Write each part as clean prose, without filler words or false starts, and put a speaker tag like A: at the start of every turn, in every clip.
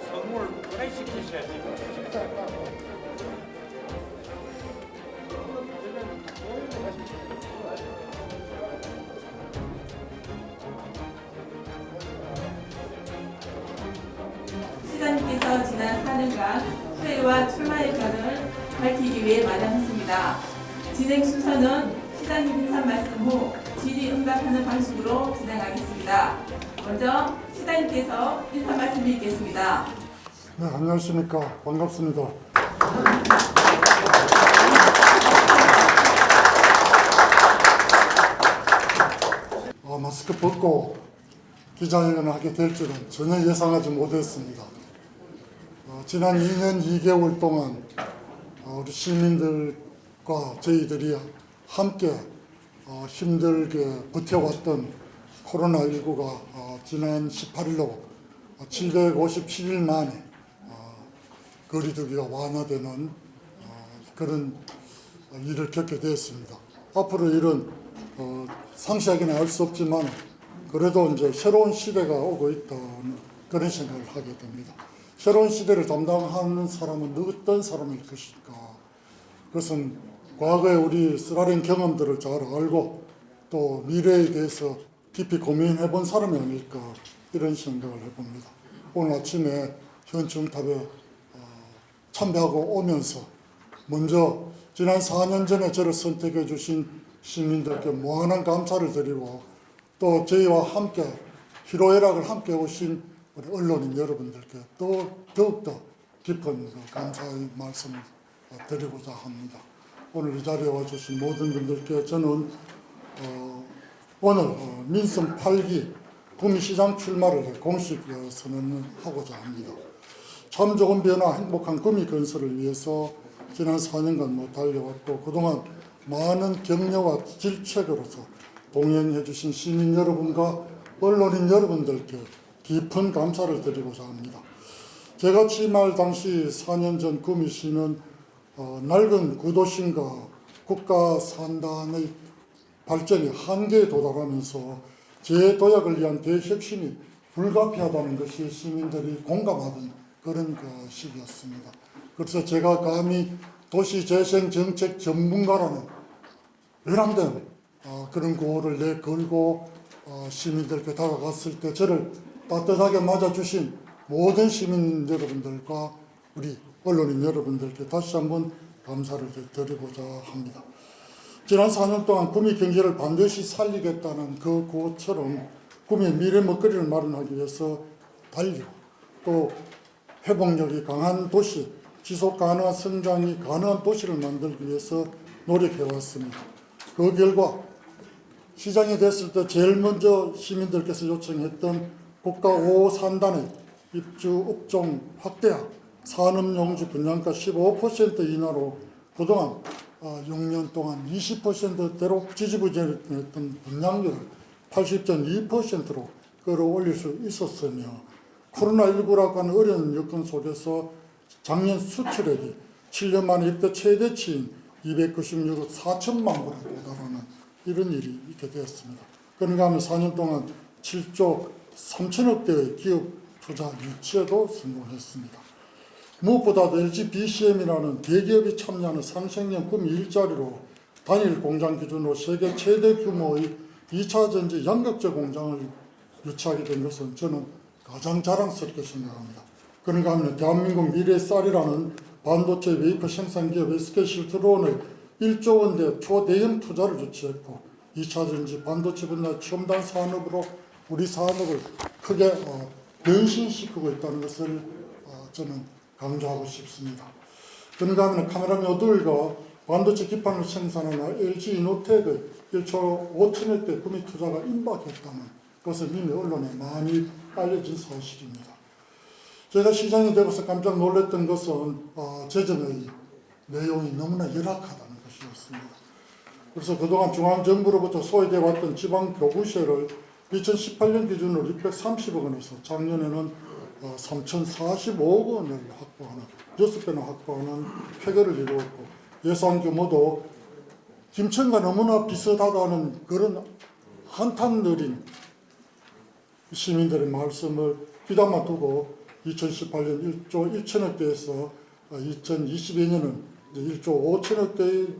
A: 선물 분해시키셔야 돼요.
B: 시장님께서 지난 4년간 수혜와 출마의 변을 밝히기 위해 마련했습니다. 진행 순서는 시장님 인사 말씀 후 질의응답하는 방식으로 진행하겠습니다. 먼저 시장님께서 인사 말씀 드리겠습니다.
C: 네, 안녕하십니까. 반갑습니다. 마스크 벗고 기자회견을 하게 될 줄은 전혀 예상하지 못했습니다. 지난 2년 2개월 동안 우리 시민들과 저희들이 함께 힘들게 버텨왔던 코로나19가 지난 18일로 757일 만에 거리두기가 완화되는 그런 일을 겪게 되었습니다. 앞으로 일은 상세하게는 알 수 없지만 그래도 이제 새로운 시대가 오고 있다는 그런 생각을 하게 됩니다. 새로운 시대를 담당하는 사람은 어떤 사람일 것일까? 그것은 과거에 우리 쓰라린 경험들을 잘 알고 또 미래에 대해서 깊이 고민해 본 사람이 아닐까 이런 생각을 해봅니다. 오늘 아침에 현충탑에 참배하고 오면서 먼저 지난 4년 전에 저를 선택해 주신 시민들께 무한한 감사를 드리고 또 저희와 함께 희로애락을 함께 오신 우리 언론인 여러분들께 더욱더 깊은 감사의 말씀을 드리고자 합니다. 오늘 이 자리에 와주신 모든 분들께 저는 오늘 민선 8기 구미시장 출마를 공식 선언하고자 합니다. 참 좋은 변화, 행복한 구미 건설을 위해서 지난 4년간 달려왔고 그동안 많은 격려와 질책으로서 동행해 주신 시민 여러분과 언론인 여러분들께 깊은 감사를 드리고자 합니다. 제가 취임할 당시 4년 전 구미시는 낡은 구도심과 국가 산단의 발전이 한계에 도달하면서 재도약을 위한 대혁신이 불가피하다는 것이 시민들이 공감하던 그런 시기였습니다. 그래서 제가 감히 도시재생정책 전문가라는 외람된 그런 구호를 내걸고 시민들께 다가갔을 때 저를 따뜻하게 맞아주신 모든 시민 여러분들과 우리 언론인 여러분들께 다시 한번 감사를 드리고자 합니다. 지난 4년 동안 구미 경제를 반드시 살리겠다는 그 구호처럼 구미의 미래 먹거리를 마련하기 위해서 달리고 또 회복력이 강한 도시, 지속 가능한 성장이 가능한 도시를 만들기 위해서 노력해왔습니다. 그 결과 시장이 됐을 때 제일 먼저 시민들께서 요청했던 국가 5호 산단의 입주 업종 확대와 산업용지 분양가 15% 인하로 그동안 6년 동안 20%대로 지지부진했던 분양률을 80.2%로 끌어올릴 수 있었으며 코로나19라고 하는 어려운 여건 속에서 작년 수출액이 7년 만에 역대 최대치인 296억 4천만 불에 도달하는 이런 일이 있게 되었습니다. 그런가 하면 4년 동안 7조 3천억대의 기업 투자 유치에도 성공했습니다. 무엇보다도 LG BCM이라는 대기업이 참여하는 상생형 구미 일자리로 단일 공장 기준으로 세계 최대 규모의 2차 전지 양극재 공장을 유치하게 된 것은 저는 가장 자랑스럽게 생각합니다. 그런가 하면 대한민국 미래의 쌀이라는 반도체 웨이퍼 생산 기업 SK실트론을 1조 원대 초대형 투자를 유치했고 2차 전지 반도체 분야 첨단 산업으로 우리 산업을 크게 변신시키고 있다는 것을 저는 강조하고 싶습니다. 그런가 하면 카메라 모듈과 반도체 기판을 생산하는 LG 이노텍의 1조 5천억대 구미 투자가 임박했다는 것은 이미 언론에 많이 알려진 사실입니다. 제가 시장이 되고서 깜짝 놀랐던 것은 재정의 내용이 너무나 열악하다는 것이었습니다. 그래서 그동안 중앙정부로부터 소외되어 왔던 지방교부세를 2018년 기준으로 630억 원에서 작년에는 3,045억 원을 확보하는 6배나 확보하는 쾌거를 이루었고 예산 규모도 김천과 너무나 비슷하다는 그런 한탄 느린 시민들의 말씀을 귀담아 두고 2018년 1조 1천억대에서 2022년은 1조 5천억대의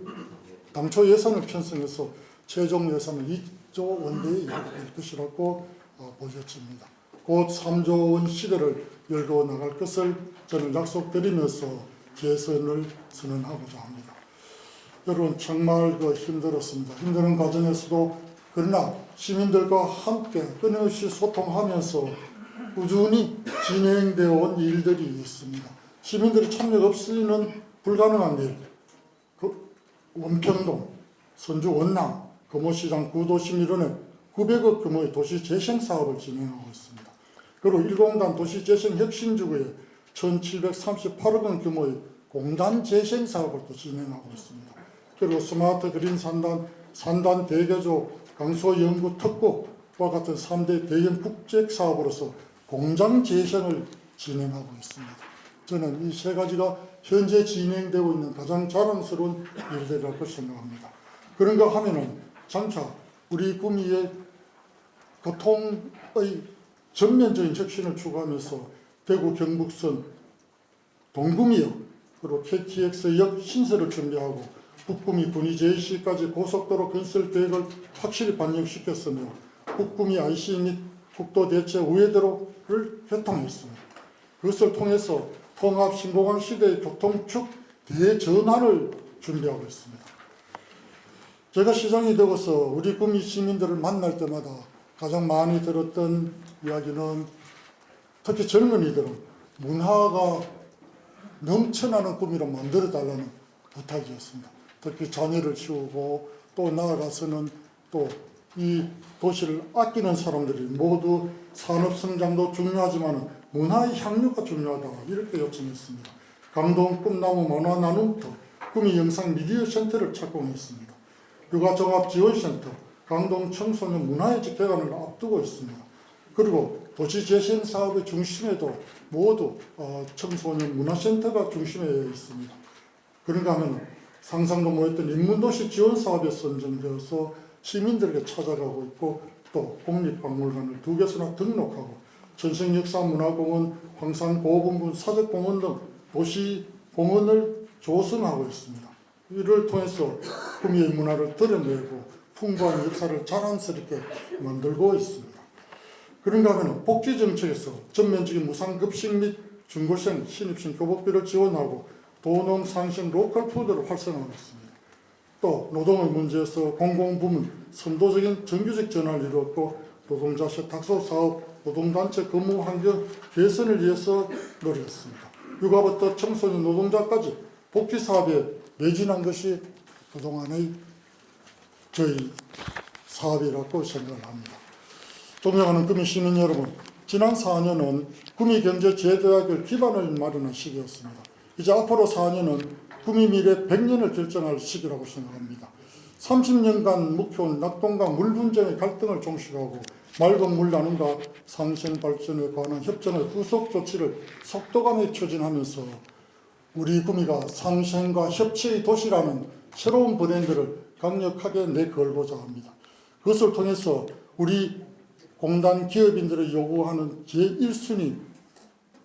C: 당초 예산을 편성해서 최종 예산은 2조 원대에 이르게 될 것이라고 보여집니다. 곧 3조 원 시대를 열고 나갈 것을 저는 약속드리면서 개선을 선언하고자 합니다. 여러분 정말 힘들었습니다. 힘든 과정에서도 그러나 시민들과 함께 끊임없이 소통하면서 꾸준히 진행되어 온 일들이 있습니다. 시민들의 참여가 없이는 불가능한 일, 원평동, 선주 원랑, 금호시장 구도시 밀원에 900억 규모의 도시 재생 사업을 진행하고 있습니다. 그리고 1공단 도시 재생 혁신지구에 1,738억 원 규모의 공단 재생 사업을 또 진행하고 있습니다. 그리고 스마트 그린 산단 대개조, 강소 연구 특구와 같은 3대 대형 국책 사업으로서 공장 재생을 진행하고 있습니다. 저는 이 세 가지가 현재 진행되고 있는 가장 자랑스러운 일들이라고 생각합니다. 그런가 하면은 장차 우리 구미의 교통의 전면적인 혁신을 추구하면서 대구 경북선 동구미역 그리고 KTX역 신설을 준비하고 북구미 군위 JC까지 고속도로 건설 계획을 확실히 반영시켰으며 북구미 IC 및 국도 대체 우회도로를 개통했습니다. 그것을 통해서 통합 신공항 시대의 교통축 대전환을 준비하고 있습니다. 제가 시장이 되어서 우리 구미 시민들을 만날 때마다 가장 많이 들었던 이야기는 특히 젊은이들은 문화가 넘쳐나는 구미로 만들어달라는 부탁이었습니다. 특히 자녀를 키우고 또 나아가서는 또 이 도시를 아끼는 사람들이 모두 산업 성장도 중요하지만 문화의 향유가 중요하다 이렇게 요청했습니다. 강동 꿈나무 만화 나눔터, 구미 영상 미디어 센터를 착공했습니다. 육아종합지원센터, 강동 청소년 문화의 개관을 앞두고 있습니다. 그리고 도시재생 사업의 중심에도 모두 청소년 문화센터가 중심에 있습니다. 그런가 하면 상상도 못했던 인문도시 지원 사업에 선정되어서 시민들에게 찾아가고 있고 또 국립박물관을 2개소나 등록하고 전생역사문화공원, 황산고분군 사적공원 등 도시공원을 조성하고 있습니다. 이를 통해서 구미의 문화를 드러내고 풍부한 역사를 자랑스럽게 만들고 있습니다. 그런가 하면 복지정책에서 전면적인 무상급식 및 중고생, 신입생 교복비를 지원하고 도농상식 로컬푸드를 활성화하고 있습니다. 또 노동의 문제에서 공공부문 선도적인 정규직 전환을 이루었고 노동자 세탁소 사업, 노동단체 근무 환경 개선을 위해서 노력했습니다. 육아부터 청소년 노동자까지 복지사업에 매진한 것이 그동안의 저희 사업이라고 생각을 합니다. 존경하는 구미 시민 여러분, 지난 4년은 구미경제제대학을 기반을 마련한 시기였습니다. 이제 앞으로 4년은 구미 미래 100년을 결정할 시기라고 생각합니다. 30년간 목표는 낙동강 물 분쟁의 갈등을 종식하고 맑은 물 나눔과 상생 발전에 관한 협정의 후속 조치를 속도감에 추진하면서 우리 구미가 상생과 협치의 도시라는 새로운 브랜드를 강력하게 내걸고자 합니다. 그것을 통해서 우리 공단 기업인들이 요구하는 제1순위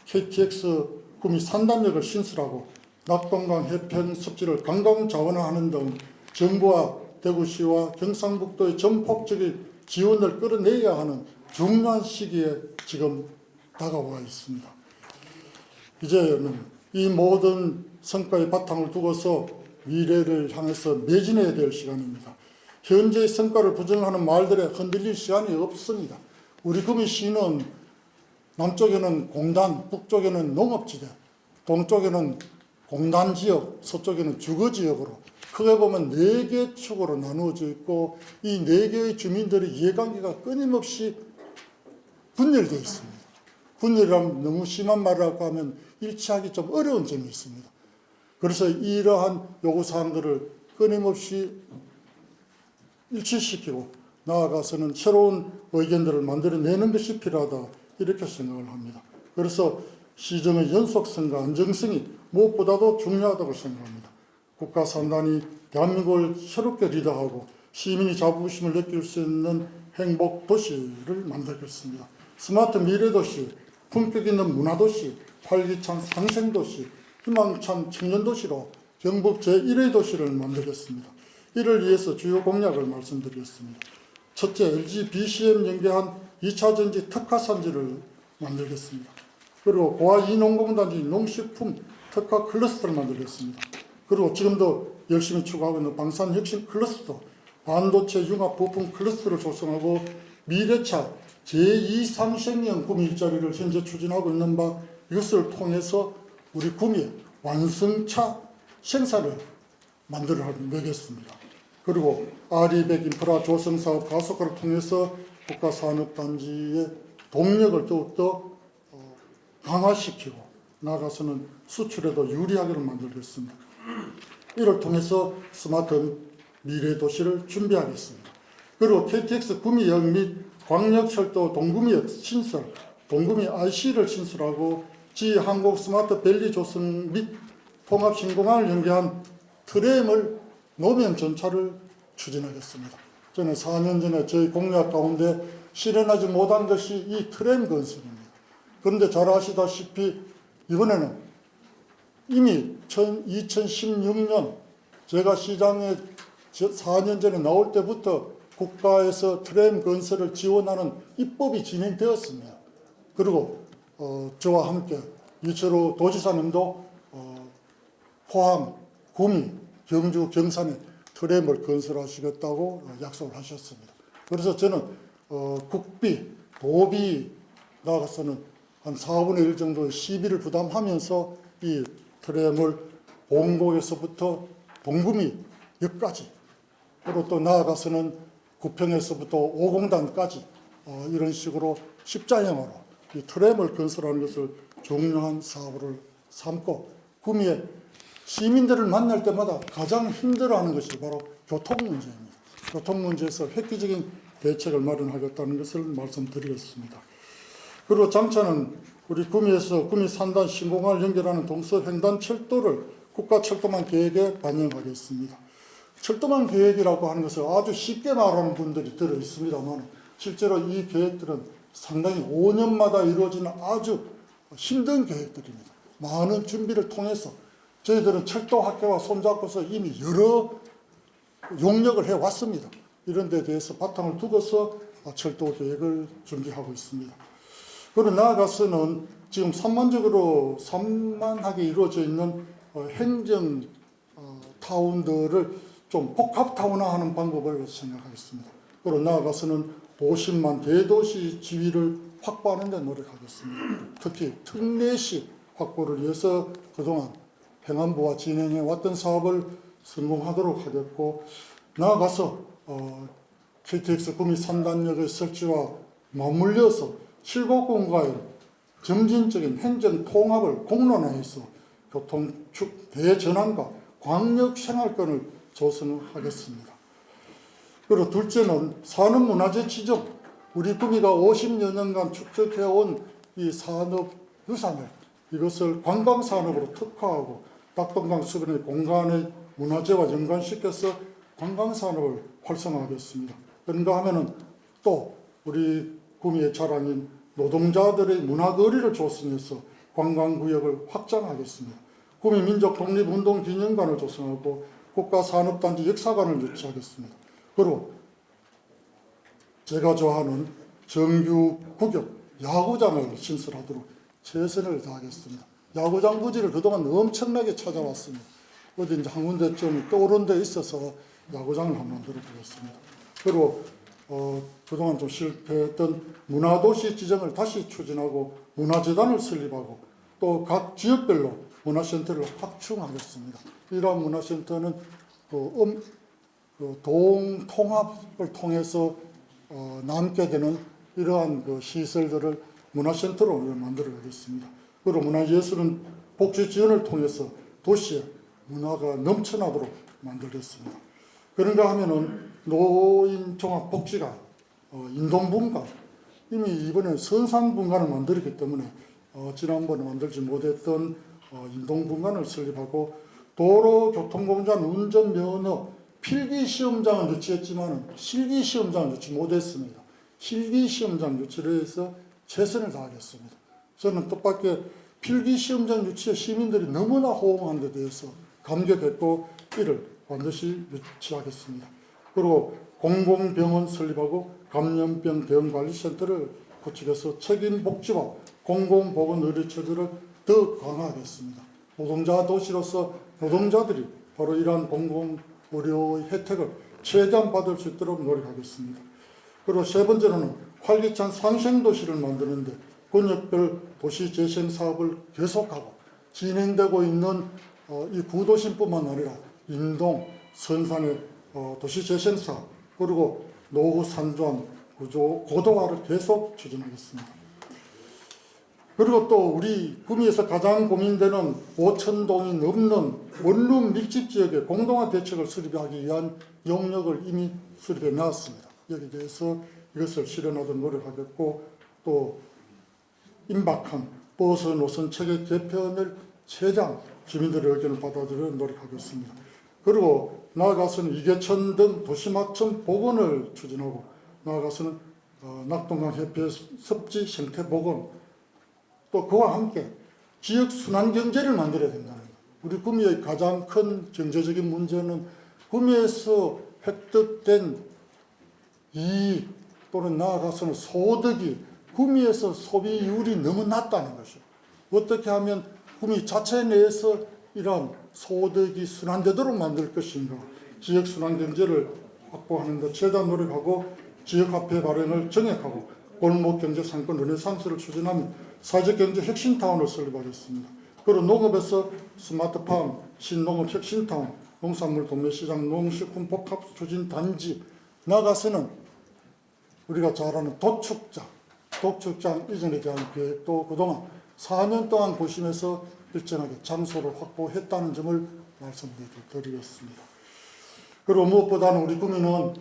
C: KTX 구미 산단역을 신설하고 낙동강 해변 습지를 관광 자원화하는 등 정부와 대구시와 경상북도의 전폭적인 지원을 끌어내야 하는 중요한 시기에 지금 다가와 있습니다. 이제는 이 모든 성과의 바탕을 두고서 미래를 향해서 매진해야 될 시간입니다. 현재의 성과를 부정하는 말들에 흔들릴 시간이 없습니다. 우리 구미시는 남쪽에는 공단, 북쪽에는 농업지대, 동쪽에는 공단지역, 서쪽에는 주거지역으로 크게 보면 4개 축으로 나누어져 있고 이 4개의 주민들의 이해관계가 끊임없이 분열되어 있습니다. 분열이라면 너무 심한 말을 하면 일치하기 좀 어려운 점이 있습니다. 그래서 이러한 요구사항들을 끊임없이 일치시키고 나아가서는 새로운 의견들을 만들어내는 것이 필요하다 이렇게 생각을 합니다. 그래서 시정의 연속성과 안정성이 무엇보다도 중요하다고 생각합니다. 국가 산단이 대한민국을 새롭게 리더하고 시민이 자부심을 느낄 수 있는 행복 도시를 만들겠습니다. 스마트 미래 도시, 품격 있는 문화 도시, 활기찬 상생 도시, 희망찬 청년 도시로 경북 제1의 도시를 만들겠습니다. 이를 위해서 주요 공약을 말씀드리겠습니다. 첫째, LG BCM 연계한 2차 전지 특화 산지를 만들겠습니다. 그리고 고아 이농공단지 농식품 특화 클러스터를 만들겠습니다. 그리고 지금도 열심히 추구하고 있는 방산혁신 클러스터, 반도체 융합 부품 클러스터를 조성하고 미래차 제2상생형 구미 일자리를 현재 추진하고 있는 바, 이것을 통해서 우리 구미의 완성차 생산을 만들어내겠습니다. 그리고 아리백 인프라 조성 사업 가속화를 통해서 국가산업단지의 동력을 더욱더 강화시키고 나아가서는 수출에도 유리하게 만들겠습니다. 이를 통해서 스마트 미래 도시를 준비하겠습니다. 그리고 KTX 구미역 및 광역철도 동구미역 신설, 동구미 IC를 신설하고 지한국 스마트 밸리 조성 및 통합 신공항을 연계한 트램을 노면 전차를 추진하겠습니다. 저는 4년 전에 저희 공약 가운데 실현하지 못한 것이 이 트램 건설입니다. 그런데 잘 아시다시피 이번에는 이미 2016년 제가 시장에 4년 전에 나올 때부터 국가에서 트램 건설을 지원하는 입법이 진행되었습니다. 그리고 저와 함께 이철우 도지사님도 포항, 구미, 경주, 경산에 트램을 건설하시겠다고 약속을 하셨습니다. 그래서 저는 국비, 도비 나가서는 한 4분의 1 정도의 시비를 부담하면서 이 트램을 봉곡에서부터 동구미역까지, 그리고 또 나아가서는 구평에서부터 오공단까지 이런 식으로 십자형으로 이 트램을 건설하는 것을 중요한 사업을 삼고, 구미의 시민들을 만날 때마다 가장 힘들어하는 것이 바로 교통 문제입니다. 교통 문제에서 획기적인 대책을 마련하겠다는 것을 말씀드리겠습니다. 그리고 장차는 우리 구미에서 구미 산단 신공항을 연결하는 동서횡단 철도를 국가철도망 계획에 반영하겠습니다. 철도망 계획이라고 하는 것을 아주 쉽게 말하는 분들이 들어 있습니다만, 실제로 이 계획들은 상당히 5년마다 이루어지는 아주 힘든 계획들입니다. 많은 준비를 통해서 저희들은 철도학회와 손잡고서 이미 여러 용역을 해왔습니다. 이런 데 대해서 바탕을 두고서 철도 계획을 준비하고 있습니다. 그리고 나아가서는 지금 산만하게 이루어져 있는 행정 타운들을 좀 복합 타운화하는 방법을 생각하겠습니다. 그리고 나아가서는 도심만 대도시 지위를 확보하는 데 노력하겠습니다. 특히 특례시 확보를 위해서 그동안 행안부와 진행해 왔던 사업을 성공하도록 하겠고, 나아가서 KTX 구미 3단역의 설치와 맞물려서 칠곡군과의 점진적인 행정 통합을 공론화해서 교통축 대전환과 광역 생활권을 조성하겠습니다. 그리고 둘째는 산업문화재 지정, 우리 구미가 50여 년간 축적해온 이 산업 유산을, 이것을 관광산업으로 특화하고 낙동강 수변의 공간의 문화재와 연관시켜서 관광산업을 활성화하겠습니다. 그런가 하면은 또 우리 구미의 자랑인 노동자들의 문화거리를 조성해서 관광구역을 확장하겠습니다. 구미 민족독립운동기념관을 조성하고 국가산업단지 역사관을 유치하겠습니다. 그리고 제가 좋아하는 정규 구역 야구장을 신설하도록 최선을 다하겠습니다. 야구장 부지를 그동안 엄청나게 찾아왔습니다. 어디 이제 한 군데 좀 떠오른 데 있어서 야구장을 한번 만들어 보겠습니다. 그리고 그동안 좀 실패했던 문화도시 지정을 다시 추진하고 문화재단을 설립하고 또 각 지역별로 문화센터를 확충하겠습니다. 이러한 문화센터는 동통합을 통해서 남게 되는 이러한 시설들을 문화센터로 만들어 가겠습니다. 그리고 문화예술은 복지 지원을 통해서 도시에 문화가 넘쳐나도록 만들겠습니다. 그런가 하면은 노인종합복지관, 인동분관, 이미 이번에 선산분관을 만들었기 때문에 지난번에 만들지 못했던 인동분관을 설립하고 도로교통공단 운전면허 필기시험장을 넣지 했지만 실기시험장을 넣지 못했습니다. 필기시험장 유치를 해서 최선을 다하겠습니다. 저는 뜻밖의 필기시험장 유치에 시민들이 너무나 호응한 데 대해서 감격했고 이를 반드시 유치하겠습니다. 그리고 공공병원 설립하고 감염병 대응관리센터를 구축해서 책임복지와 공공보건의료체제를 더 강화하겠습니다. 노동자 도시로서 노동자들이 바로 이러한 공공의료의 혜택을 최대한 받을 수 있도록 노력하겠습니다. 그리고 세 번째로는 활기찬 상생도시를 만드는데 권역별 도시재생 사업을 계속하고 진행되고 있는 이 구도심뿐만 아니라 인동, 선산의 도시재생사업 그리고 노후 산전 구조 고도화를 계속 추진하겠습니다. 그리고 또 우리 구미에서 가장 고민되는 5,000동이 넘는 원룸 밀집 지역의 공동화 대책을 수립하기 위한 용역을 이미 수립해 놨습니다. 여기에 대해서 이것을 실현하도록 노력하겠고 또 임박한 버스 노선 체계 개편을 최대한 주민들의 의견을 받아들여 노력하겠습니다. 그리고 나아가서는 이계천 등 도시맞춤 복원을 추진하고 나아가서는 낙동강 해변 습지 생태 복원 또 그와 함께 지역 순환 경제를 만들어야 된다는 것. 우리 구미의 가장 큰 경제적인 문제는 구미에서 획득된 이익 또는 나아가서는 소득이 구미에서 소비율이 너무 낮다는 것이죠. 어떻게 하면 구미 자체 내에서 이러한 소득이 순환되도록 만들 것인가. 지역 순환 경제를 확보하는 데 최대한 노력하고 지역화폐 발행을 정액하고 골목경제 상권 르네상스를 추진하며 사회적경제 혁신타운을 설립하겠습니다. 그리고 농업에서 스마트팜, 신농업 혁신타운, 농산물 도매시장, 농식품 복합 추진 단지 나가서는 우리가 잘 아는 도축장 이전에 대한 계획도 그동안 4년 동안 고심해서 일정하게 장소를 확보했다는 점을 말씀드리겠습니다. 그리고 무엇보다는 우리 구미는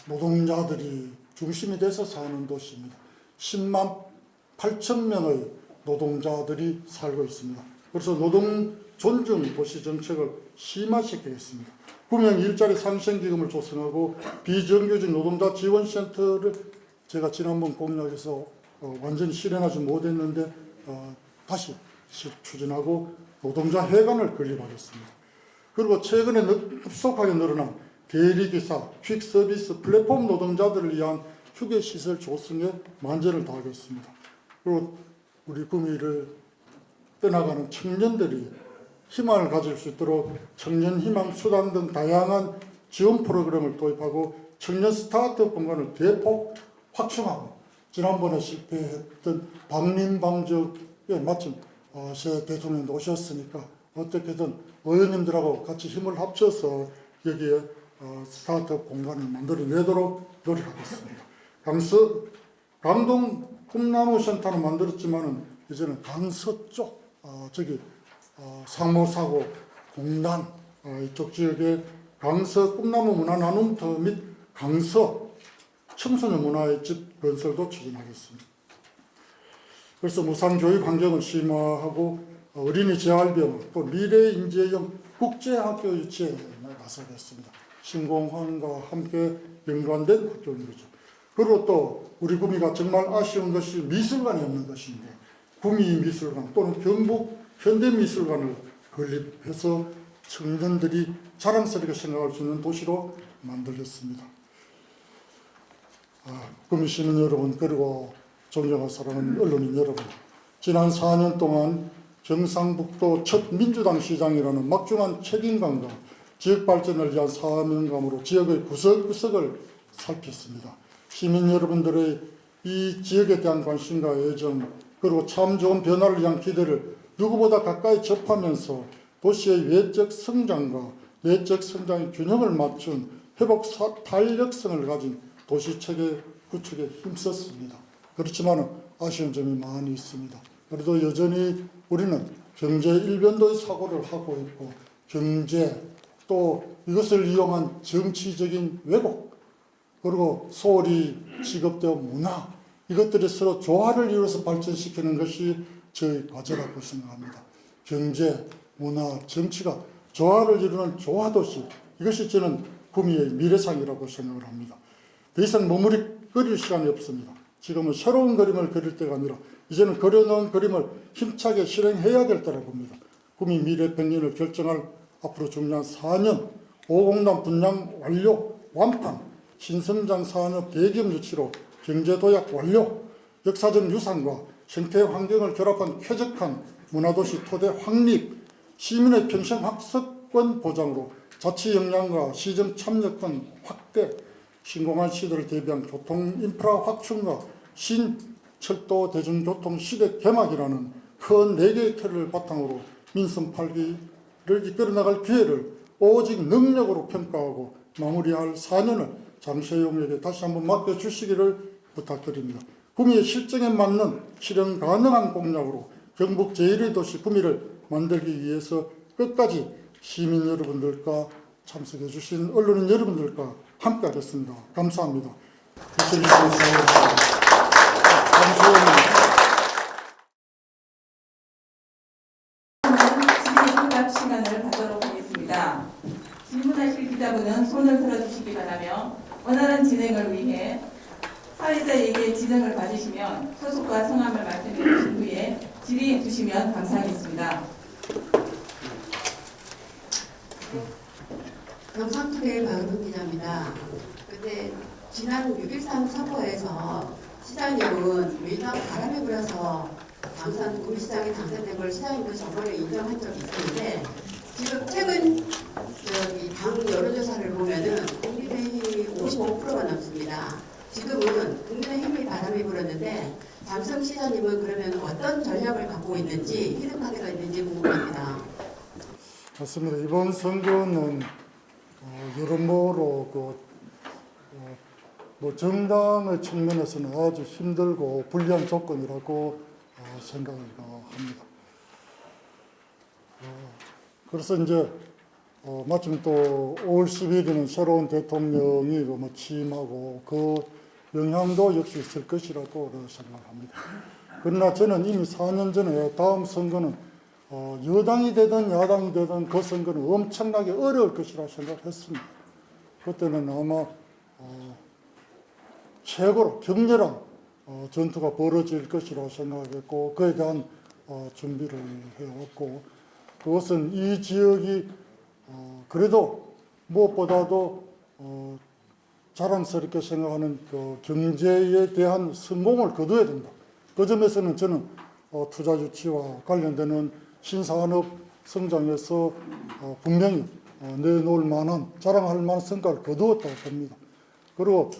C: 노동자들이 중심이 돼서 사는 도시입니다. 10만 8천 명의 노동자들이 살고 있습니다. 그래서 노동 존중 도시 정책을 심화시키겠습니다. 구명 일자리 상생기금을 조성하고 비정규직 노동자 지원센터를 제가 지난번 공약에서 완전히 실현하지 못했는데 다시 추진하고 노동자 회관을 건립하겠습니다. 그리고 최근에 급속하게 늘어난 대리기사, 퀵서비스, 플랫폼 노동자들을 위한 휴게시설 조성에 만전을 다하겠습니다. 그리고 우리 구미를 떠나가는 청년들이 희망을 가질 수 있도록 청년희망 수단 등 다양한 지원 프로그램을 도입하고 청년 스타트업 공간을 대폭 확충하고 지난번에 실패했던 방림방적에 마침 새 대통령도 오셨으니까 어떻게든 의원님들하고 같이 힘을 합쳐서 여기에 스타트업 공간을 만들어내도록 노력하겠습니다. 강동 꿈나무 센터는 만들었지만은 이제는 강서쪽 상모사고 공단 이쪽 지역에 강서 꿈나무 문화 나눔터 및 강서 청소년 문화의 집 건설도 추진하겠습니다. 그래서 무상교육 환경을 심화하고 어린이 재활병원 또 미래인재형 국제학교 유치에 나서겠습니다. 신공항과 함께 연관된 학교인 거죠. 그리고 또 우리 구미가 정말 아쉬운 것이 미술관이 없는 것인데 구미 미술관 또는 경북 현대미술관을 건립해서 청년들이 자랑스럽게 생각할 수 있는 도시로 만들겠습니다. 구미 시민 여러분 그리고 존경하는 사랑하는 언론인 여러분, 지난 4년 동안 경상북도 첫 민주당 시장이라는 막중한 책임감과 지역 발전을 위한 사명감으로 지역의 구석구석을 살폈습니다. 시민 여러분들의 이 지역에 대한 관심과 애정 그리고 참 좋은 변화를 위한 기대를 누구보다 가까이 접하면서 도시의 외적 성장과 내적 성장의 균형을 맞춘 회복 탄력성을 가진 도시체계 구축에 힘썼습니다. 그렇지만 아쉬운 점이 많이 있습니다. 그래도 여전히 우리는 경제 일변도의 사고를 하고 있고 경제 또 이것을 이용한 정치적인 왜곡 그리고 소홀히 직업대와 문화 이것들이 서로 조화를 이루어서 발전시키는 것이 저희 과제라고 생각합니다. 경제, 문화, 정치가 조화를 이루는 조화도시 이것이 저는 구미의 미래상이라고 생각을 합니다. 더 이상 머무를 그릴 시간이 없습니다. 지금은 새로운 그림을 그릴 때가 아니라 이제는 그려놓은 그림을 힘차게 실행해야 될 때라 봅니다. 구미 미래 백년을 결정할 앞으로 중요한 4년 5공단 분양 완료, 완판, 신성장 산업 대기업 유치로 경제도약 완료, 역사적 유산과 생태 환경을 결합한 쾌적한 문화도시 토대 확립, 시민의 평생 학습권 보장으로 자치 역량과 시정 참여권 확대, 신공한 시대를 대비한 교통 인프라 확충과 신철도 대중교통 시대 개막이라는 큰 4개의 틀을 바탕으로 민선 8기를 이끌어 나갈 기회를 오직 능력으로 평가하고 마무리할 4년을 장세용에게 다시 한번 맡겨주시기를 부탁드립니다. 구미의 실정에 맞는 실현 가능한 공약으로 경북 제1의 도시 구미를 만들기 위해서 끝까지 시민 여러분들과 참석해 주신 언론인 여러분들과 함께 하겠습니다. 감사합니다.
B: 질의응답 시간을 갖도록 하겠습니다. 질문하실 기자분은 손을 들어주시기 바라며 원활한 진행을 위해 사회자에게 지정을 받으시면 소속과 성함을 말씀해 주신 후에 질의해 주시면 감사하겠습니다.
D: 경상투데이 박은숙 기자입니다. 근데 지난 6.13 선거에서 시장님은 민주당 바람이 불어서 구미시장에 당선된 걸 시장님도 저번에 인정한 적이 있었는데 지금 최근 당 여론조사를 보면은 국민의힘이 55%가 넘습니다. 지금은 국민의힘이 바람이 불었는데 장성 시장님은 그러면 어떤 전략을 갖고 있는지 희생파괴가 있는지 궁금합니다.
C: 맞습니다. 이번 선거는 여러모로 정당의 측면에서는 아주 힘들고 불리한 조건이라고 생각을 합니다. 그래서 이제 마침 또 5월 12일에는 새로운 대통령이 취임하고 그 영향도 역시 있을 것이라고 생각합니다. 그러나 저는 이미 4년 전에 다음 선거는 여당이 되든 야당이 되든 그 선거는 엄청나게 어려울 것이라 생각했습니다. 그때는 아마 최고로 격렬한 전투가 벌어질 것이라고 생각했고 그에 대한 준비를 해왔고 그것은 이 지역이 그래도 무엇보다도 자랑스럽게 생각하는 그 경제에 대한 성공을 거둬야 된다. 그 점에서는 저는 투자 유치와 관련되는 신산업 성장에서 분명히 내놓을 만한 자랑할 만한 성과를 거두었다고 봅니다. 그리고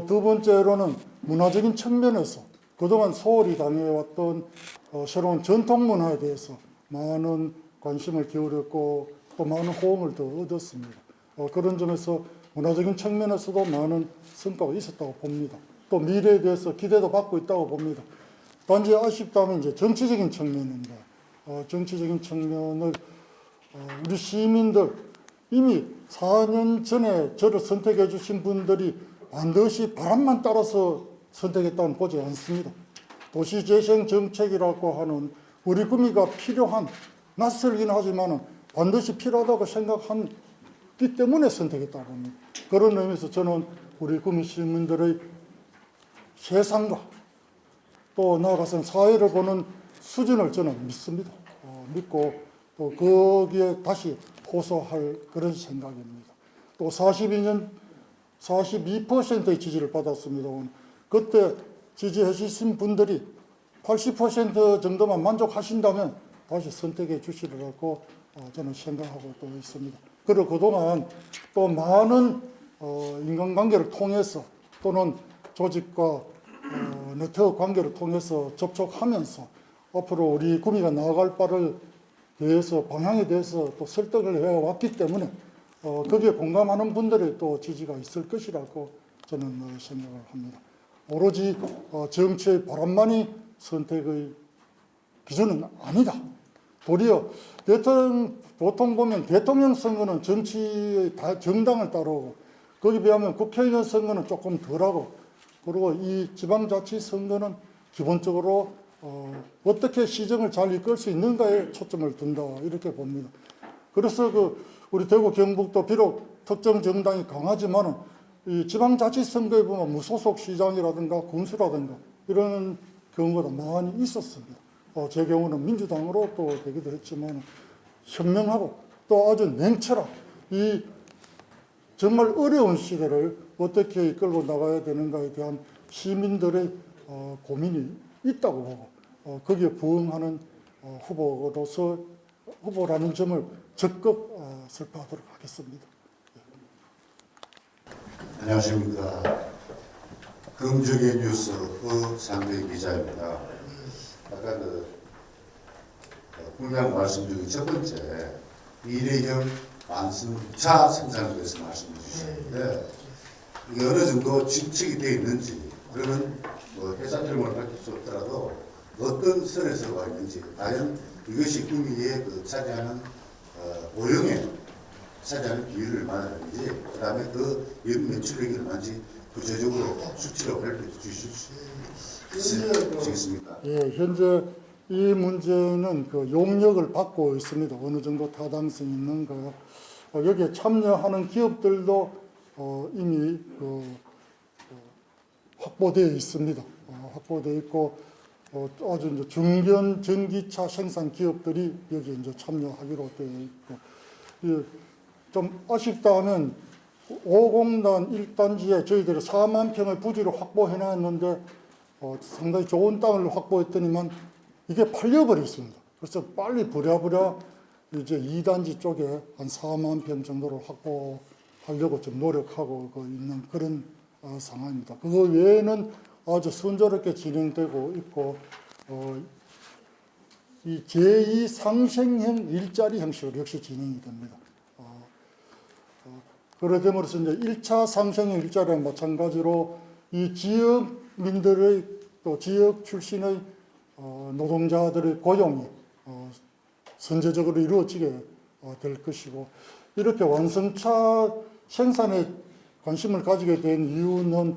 C: 두 번째로는 문화적인 측면에서 그동안 소홀히 당해왔던 새로운 전통 문화에 대해서 많은 관심을 기울였고 또 많은 호응을 더 얻었습니다. 그런 점에서 문화적인 측면에서도 많은 성과가 있었다고 봅니다. 또 미래에 대해서 기대도 받고 있다고 봅니다. 단지 아쉽다면 이제 정치적인 측면인데 정치적인 측면을 우리 시민들 이미 4년 전에 저를 선택해 주신 분들이 반드시 바람만 따라서 선택했다고는 보지 않습니다. 도시재생 정책이라고 하는 우리 구미가 필요한 낯설긴 하지만 반드시 필요하다고 생각하기 때문에 선택했다고 합니다. 그런 의미에서 저는 우리 구미 시민들의 세상과 또 나아가서는 사회를 보는 수준을 저는 믿습니다. 믿고 또 거기에 다시 호소할 그런 생각입니다. 또 42%의 지지를 받았습니다. 그때 지지해 주신 분들이 80% 정도만 만족하신다면 다시 선택해 주시리라고 저는 생각하고 또 있습니다. 그리고 그동안 또 많은 인간관계를 통해서 또는 조직과 네트워크 관계를 통해서 접촉하면서 앞으로 우리 구미가 나아갈 바를 대해서 방향에 대해서 또 설득을 해왔기 때문에 거기에 공감하는 분들의 또 지지가 있을 것이라고 저는 생각을 합니다. 오로지 정치의 바람만이 선택의 기준은 아니다. 도리어 보통 보면 대통령 선거는 정치의 정당을 따르고 거기에 비하면 국회의원 선거는 조금 덜하고 그리고 이 지방자치 선거는 기본적으로 어떻게 시정을 잘 이끌 수 있는가에 초점을 둔다 이렇게 봅니다. 그래서 우리 대구 경북도 비록 특정 정당이 강하지만은 이 지방자치선거에 보면 무소속 시장이라든가 군수라든가 이런 경우가 많이 있었습니다. 제 경우는 민주당으로 또 되기도 했지만 현명하고 또 아주 냉철한 이 정말 어려운 시대를 어떻게 이끌고 나가야 되는가에 대한 시민들의 고민이 있다고 보고 거기에 부응하는 후보라는 점을 적극 설파하도록 하겠습니다.
E: 안녕하십니까. 금주의 뉴스 상대 기자입니다. 아까 분명 말씀 중에 첫 번째 일회용 완성차 생산에 대해서 말씀해 주셨는데 이게 어느 정도 집착이 되어 있는지 그러면 뭐 회사 이름을 밝힐 수 없더라도 어떤 선에서 와 있는지 과연 이것이 구미에 차지하는 오용에 차지하는 비율을 말하는지 그 다음에 그 연매출액이 얼마인지 구체적으로 수치로 발표해 주실 수 있으시겠습니까?
C: 예, 현재 이 문제는 그 용역을 받고 있습니다. 어느 정도 타당성이 있는가. 여기에 참여하는 기업들도 이미 확보되어 있습니다. 확보되어 있고 아주 이제 중견 전기차 생산 기업들이 여기에 이제 참여하기로 되어 있고 좀 아쉽다 하면 5공단 1단지에 저희들이 4만 평의 부지를 확보해 놨는데 상당히 좋은 땅을 확보했더니만 이게 팔려버렸습니다. 그래서 빨리 부랴부랴 이제 2단지 쪽에 한 4만 평 정도를 확보하려고 좀 노력하고 있는 그런 상황입니다. 그거 외에는 아주 순조롭게 진행되고 있고 이 제2 상생형 일자리 형식으로 역시 진행이 됩니다. 그러됨으로써 이제 1차 상생형 일자리랑 마찬가지로 이 지역민들의 또 지역 출신의 노동자들의 고용이 선제적으로 이루어지게 될 것이고 이렇게 완성차 생산에 관심을 가지게 된 이유는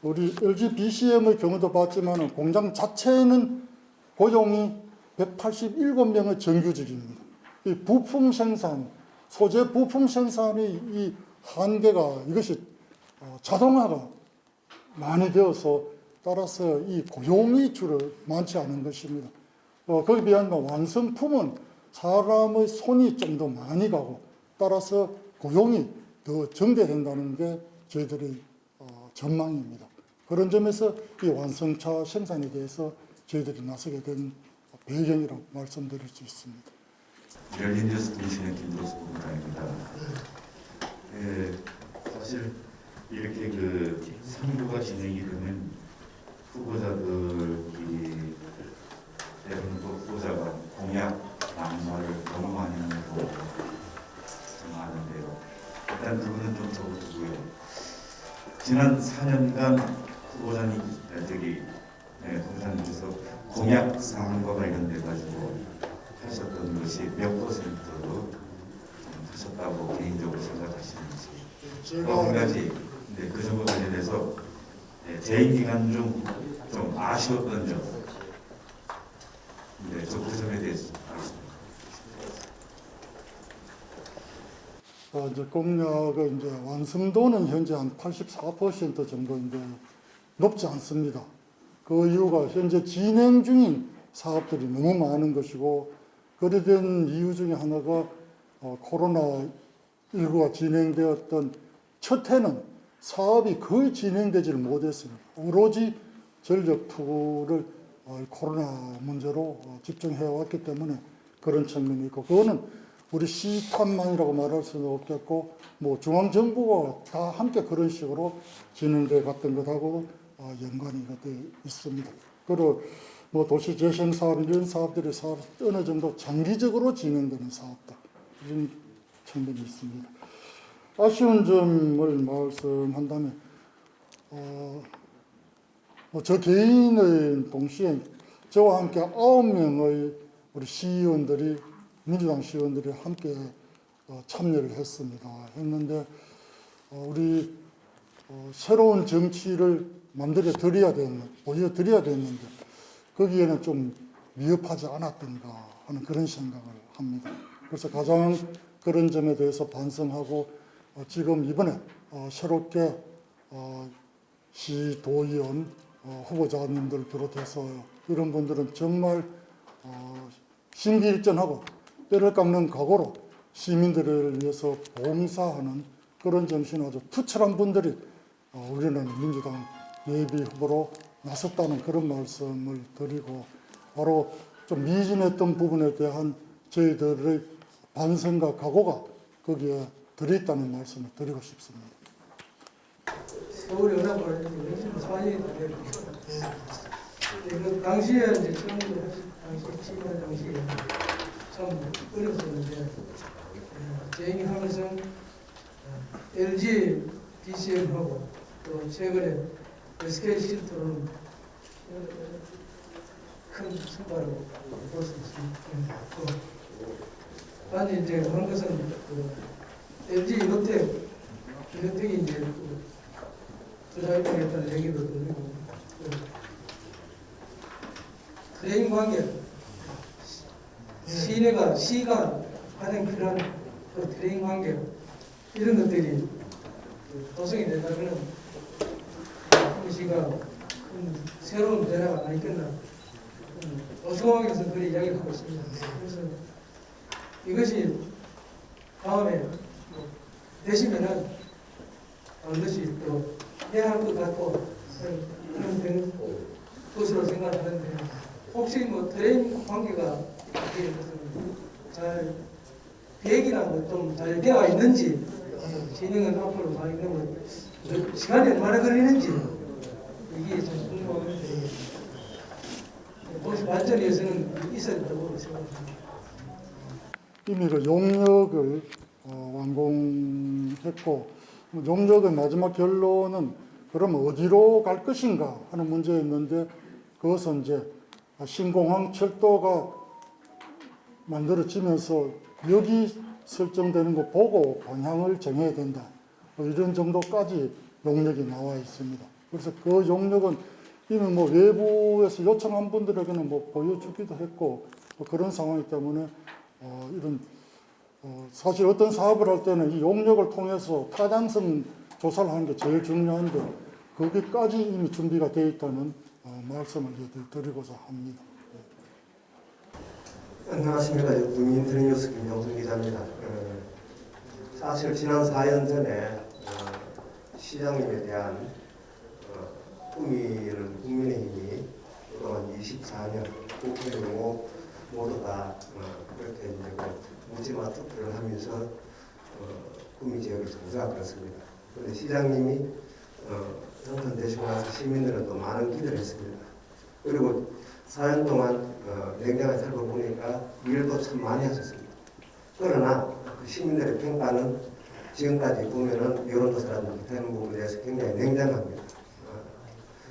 C: 우리 LG BCM의 경우도 봤지만 공장 자체는 고용이 187명의 정규직입니다. 이 부품 생산, 소재 부품 생산의 이 한계가 이것이 자동화가 많이 되어서 따라서 이 고용이 주로 많지 않은 것입니다. 거기에 비하면 완성품은 사람의 손이 좀 더 많이 가고 따라서 고용이 더 증대된다는 게 저희들의 전망입니다. 그런 점에서 이 완성차 생산에 대해서 저희들이 나서게 된 배경이라고 말씀드릴 수 있습니다.
F: 열린뉴스 통신의 김도수 부장입니다. 사실 이렇게 선거가 진행이 되면 후보자들이 대부분 후보자가 공약, 막말을 너무 많이 하는 거 생각하는데요. 일단 그거는 좀 적어두고요. 지난 4년간 후보자님 공사님께서 공약 사항과 관련돼 가지고 하셨던 것이 몇 %로 하셨다고 개인적으로 생각하시는지 한 가지 그 점과 관련해서 재임 기간 중 좀 아쉬웠던 점, 그 점에 대해서 말씀드리겠습니다.
C: 이제 공약의 이제 완성도는 현재 한 84% 정도인데 높지 않습니다. 그 이유가 현재 진행 중인 사업들이 너무 많은 것이고 그래 된 이유 중에 하나가 코로나19가 진행되었던 첫 해는 사업이 거의 진행되지를 못했습니다. 오로지 전력 투구를 코로나 문제로 집중해 왔기 때문에 그런 측면이 있고 그거는 우리 시탄만이라고 말할 수는 없겠고 뭐 중앙정부가 다 함께 그런 식으로 진행돼 갔던 것하고 연관이 되어 있습니다. 그리고 뭐 도시 재생 사업 이런 사업들이 어느 정도 장기적으로 진행되는 사업다 이런 측면이 있습니다. 아쉬운 점을 말씀한다면 저 개인의 동시에 저와 함께 9명의 우리 시의원들이 민주당 시의원들이 함께 참여를 했는데 우리 새로운 정치를 만들어 보여드려야 되는데 거기에는 좀 미흡하지 않았던가 하는 그런 생각을 합니다. 그래서 가장 그런 점에 대해서 반성하고 지금 이번에 새롭게 시도의원 후보자님들 비롯해서 이런 분들은 정말 심기일전하고 뼈를 깎는 각오로 시민들을 위해서 봉사하는 그런 정신 아주 투철한 분들이 우리는 민주당 예비 후보로 나섰다는 그런 말씀을 드리고 바로 좀 미진했던 부분에 대한 저희들의 반성과 각오가 거기에 들어있다는 말씀을 드리고 싶습니다.
G: 세월이 워낙 오래됐는데 요즘 소환이 다 돼요. 그 당시에 이제 처음으로 당시 취임할 당시에 참 어려웠었는데 재임이 하면서 LG DCM하고 또 최근에 SK 실토는 큰 성과를 볼 수 있습니다. 단지 이제 그런 것은 LG 이노텍이 이제 투자입장했다는 얘기도 들리고 트레인 관계 시가 가장 필요한 그 트레인 관계 이런 것들이 도성이 된다면 그 시가 새로운 변화가 아니겠나 도시공항에서 그렇게 이야기를 하고 있습니다. 그래서 이것이 다음에 되시면은 반드시 또 해야 할 것 같고 그런 것으로 생각하는데 혹시 뭐 트레인 관계가 잘 계획이나 좀 잘 되어 있는지 진행은 앞으로 가 있는 거 시간이 얼마나 걸리는지 이게 좀 궁금한데 도시 발전에 위해서는 있어야 된다고 생각합니다.
C: 이미 그 용역을 완공했고 용역의 마지막 결론은 그럼 어디로 갈 것인가 하는 문제였는데 그것은 이제 신공항 철도가 만들어지면서 여기 설정되는 거 보고 방향을 정해야 된다. 이런 정도까지 용역이 나와 있습니다. 그래서 그 용역은 이미 뭐 외부에서 요청한 분들에게는 뭐 보여주기도 했고 그런 상황이기 때문에 이런 사실 어떤 사업을 할 때는 이 용역을 통해서 타당성 조사를 하는 게 제일 중요한데 거기까지 이미 준비가 되어 있다는 말씀을 드리고자 합니다.
H: 안녕하십니까. 국민인터넷뉴스 김영순 기자입니다. 사실 지난 4년 전에 시장님에 대한 꿈이는 국민의힘이 그동안 24년 국회의원 모두 다 그렇게 이제 묻지마 투표를 하면서 꿈이 지역의 정사가 그렇습니다. 그런데 시장님이 당선되시고 나서 시민들은 또 많은 기대를 했습니다. 그리고 4년 동안 냉정하게 살펴보니까 일도 참 많이 하셨습니다. 그러나 그 시민들의 평가는 지금까지 보면은 여론조사라든지 되는 부분에 대해서 굉장히 냉정합니다.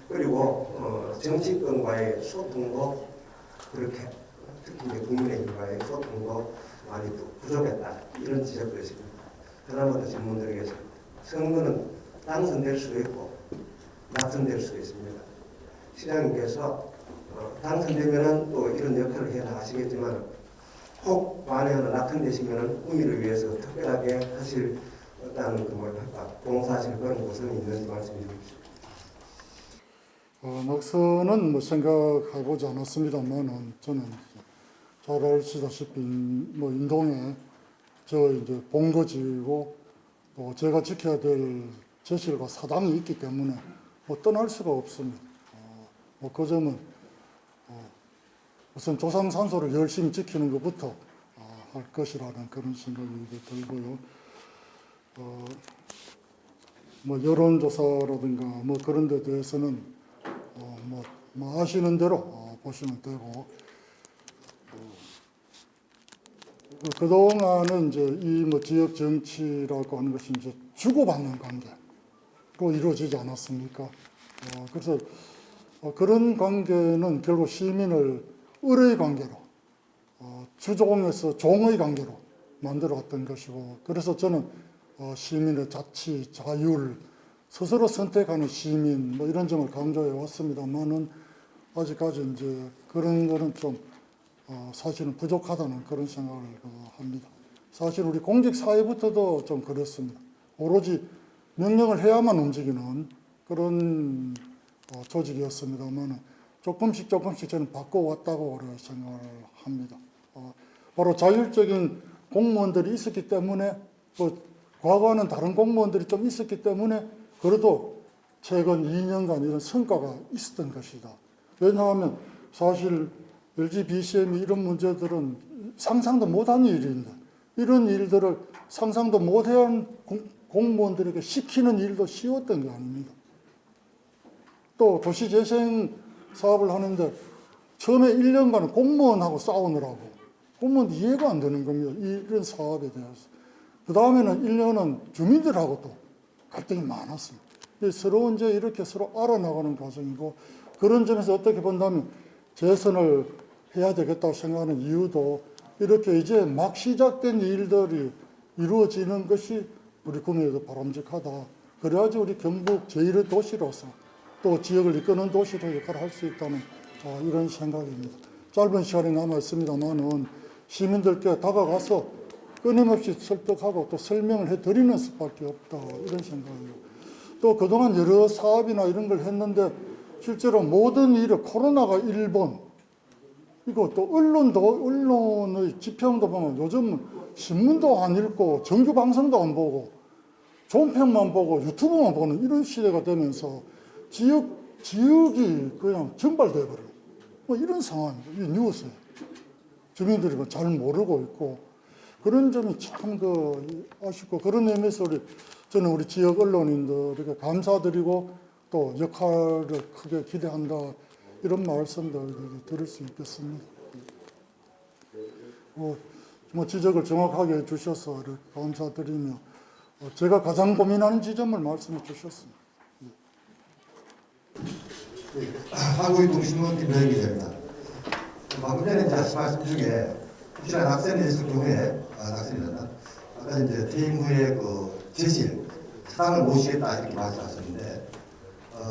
H: 그리고 정치권과의 소통도 그렇게 특히 이제 국민의힘과의 소통도 많이 부족했다 이런 지적도 있습니다. 하나만 더 질문드리겠습니다. 선거는 당선될 수도 있고 낙선될 수도 있습니다. 시장님께서 당선되면은 또 이런 역할을 해 나가시겠지만 혹 만에 하나 낙선되시면은 국민을 위해서 특별하게 하실 어떤 봉사하실 그런 곳은 있는지 말씀해 주십시오.
C: 낙선은 뭐 생각해보지 않았습니다만 저는 잘 아시다시피 뭐 인동에 저 이제 본거지고 또 제가 지켜야 될 제실과 사당이 있기 때문에 뭐 떠날 수가 없습니다. 뭐 그 점은 우선 조상산소를 열심히 지키는 것부터 할 것이라는 그런 생각이 들고요. 뭐 여론조사라든가 뭐 그런 데 대해서는 뭐 아시는 대로 보시면 되고 그동안은 이제 이 뭐 지역 정치라고 하는 것이 이제 주고받는 관계로 이루어지지 않았습니까? 그래서 그런 관계는 결국 시민을 을의 관계로 주종에서 종의 관계로 만들어왔던 것이고 그래서 저는 시민의 자치, 자율, 스스로 선택하는 시민 뭐 이런 점을 강조해 왔습니다만은 아직까지 이제 그런 거는 좀 사실은 부족하다는 그런 생각을 합니다. 사실 우리 공직 사회부터도 좀 그렇습니다. 오로지 명령을 해야만 움직이는 그런 조직이었습니다만 조금씩 저는 바꿔왔다고 생각을 합니다. 바로 자율적인 공무원들이 있었기 때문에 과거와는 다른 공무원들이 좀 있었기 때문에 그래도 최근 2년간 이런 성과가 있었던 것이다. 왜냐하면 사실 LG BCM이 이런 문제들은 상상도 못한 일인데 이런 일들을 상상도 못한 공무원들에게 시키는 일도 쉬웠던 게 아닙니다. 또 도시재생 사업을 하는데 처음에 1년간은 공무원하고 싸우느라고 공무원 이해가 안 되는 겁니다. 이런 사업에 대해서. 그 다음에는 1년은 주민들하고 또 갈등이 많았습니다. 서로 이제 이렇게 서로 알아나가는 과정이고 그런 점에서 어떻게 본다면 재선을 해야 되겠다고 생각하는 이유도 이렇게 이제 막 시작된 일들이 이루어지는 것이 우리 구미에도 바람직하다. 그래야지 우리 경북 제1의 도시로서 또 지역을 이끄는 도시로 역할을 할 수 있다는 이런 생각입니다. 짧은 시간이 남아 있습니다만은 시민들께 다가가서 끊임없이 설득하고 또 설명을 해드리는 수밖에 없다 이런 생각이에요. 또 그동안 여러 사업이나 이런 걸 했는데 실제로 모든 일을 코로나가 1번 이거 또 언론의 지평도 보면 요즘 신문도 안 읽고 정규 방송도 안 보고 종편만 보고 유튜브만 보는 이런 시대가 되면서 지역이 그냥 증발돼버려요. 이런 상황입니다. 이 뉴스에 주민들이 잘 모르고 있고 그런 점이 참 아쉽고 그런 의미에서 저는 우리 지역 언론인들에게 감사드리고 또 역할을 크게 기대한다 이런 말씀들 드릴 수 있겠습니다. 지적을 정확하게 해주셔서 감사드리며 제가 가장 고민하는 지점을 말씀해 주셨습니다.
H: 한국인동신문 김병희 기자입니다. 방금 전에 하신 말씀 중에 혹시나 학생이 있을 경우에 학생이었나 아까 이제 퇴임 후에 제실 사당을 모시겠다 이렇게 말씀하셨는데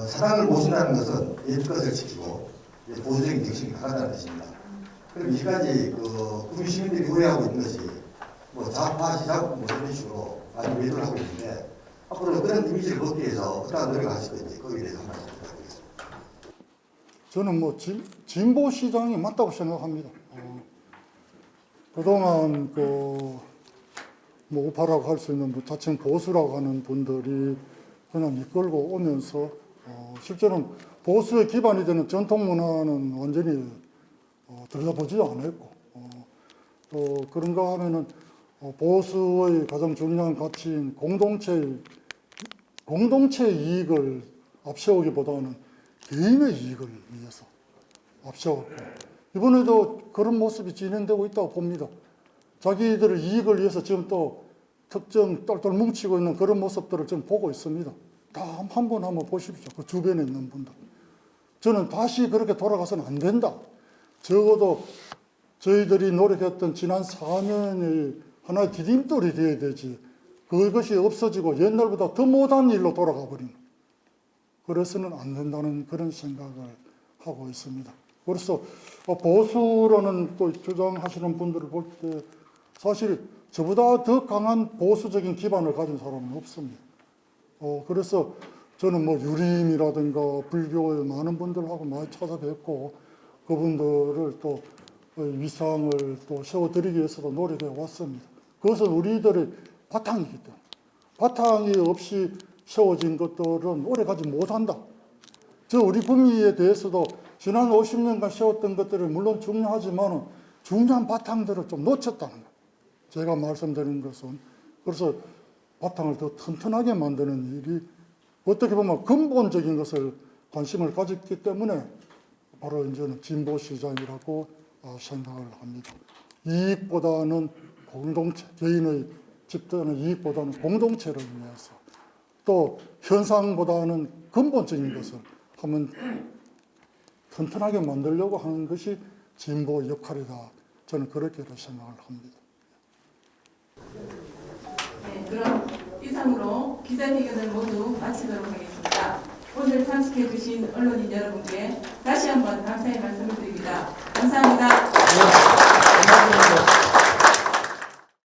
H: 사당을 모신다는 것은 예비것을 지키고 보수적인 정신이 강하다는 뜻입니다. 그럼 이까지 구미 시민들이 오해하고 있는 것이 좌파 시작 이런 식으로 많이 매도를 하고 있는데 앞으로 그런 이미지를 벗기 위해서 어떠한 노력을 하실 건지 거기에 대해서 한 말씀 부탁드리겠습니다.
C: 저는 진보 시장이 맞다고 생각합니다. 그동안 우파라고 할 수 있는 자칭 보수라고 하는 분들이 그냥 이끌고 오면서 실제로는 보수의 기반이 되는 전통 문화는 완전히 들여다보지도 않았고 또 그런가 하면은 보수의 가장 중요한 가치인 공동체의 이익을 앞세우기보다는 개인의 이익을 위해서 앞세웠고 이번에도 그런 모습이 진행되고 있다고 봅니다. 자기들의 이익을 위해서 지금 또 특정 똘똘 뭉치고 있는 그런 모습들을 좀 보고 있습니다. 다 한 번 한번 보십시오. 그 주변에 있는 분들. 저는 다시 그렇게 돌아가서는 안 된다. 적어도 저희들이 노력했던 지난 4년의 하나의 디딤돌이 되어야 되지. 그것이 없어지고 옛날보다 더 못한 일로 돌아가 버리는. 그래서는 안 된다는 그런 생각을 하고 있습니다. 그래서 보수라는 또 주장하시는 분들을 볼 때 사실 저보다 더 강한 보수적인 기반을 가진 사람은 없습니다. 그래서 저는 유림이라든가 불교의 많은 분들하고 많이 찾아뵙고 그분들을 또 위상을 또 세워드리기 위해서도 노력해 왔습니다. 그것은 우리들의 바탕이기 때문에 바탕이 없이 세워진 것들은 오래가지 못한다. 우리 구미에 대해서도 지난 50년간 세웠던 것들이 물론 중요하지만 중요한 바탕들을 좀 놓쳤다는 거예요. 제가 말씀드린 것은 그래서 바탕을 더 튼튼하게 만드는 일이 어떻게 보면 근본적인 것을 관심을 가졌기 때문에 바로 이제는 진보 시장이라고 생각을 합니다. 이익보다는 공동체, 개인의 집단의 이익보다는 공동체를 위해서 또 현상보다는 근본적인 것을 한번 튼튼하게 만들려고 하는 것이 진보 역할이다. 저는 그렇게 생각을 합니다.
B: 네, 그럼 이상으로 기자회견을 모두 마치도록 하겠습니다. 오늘 참석해 주신 언론인 여러분께 다시 한번 감사의 말씀을 드립니다. 감사합니다.
C: 네, 감사합니다.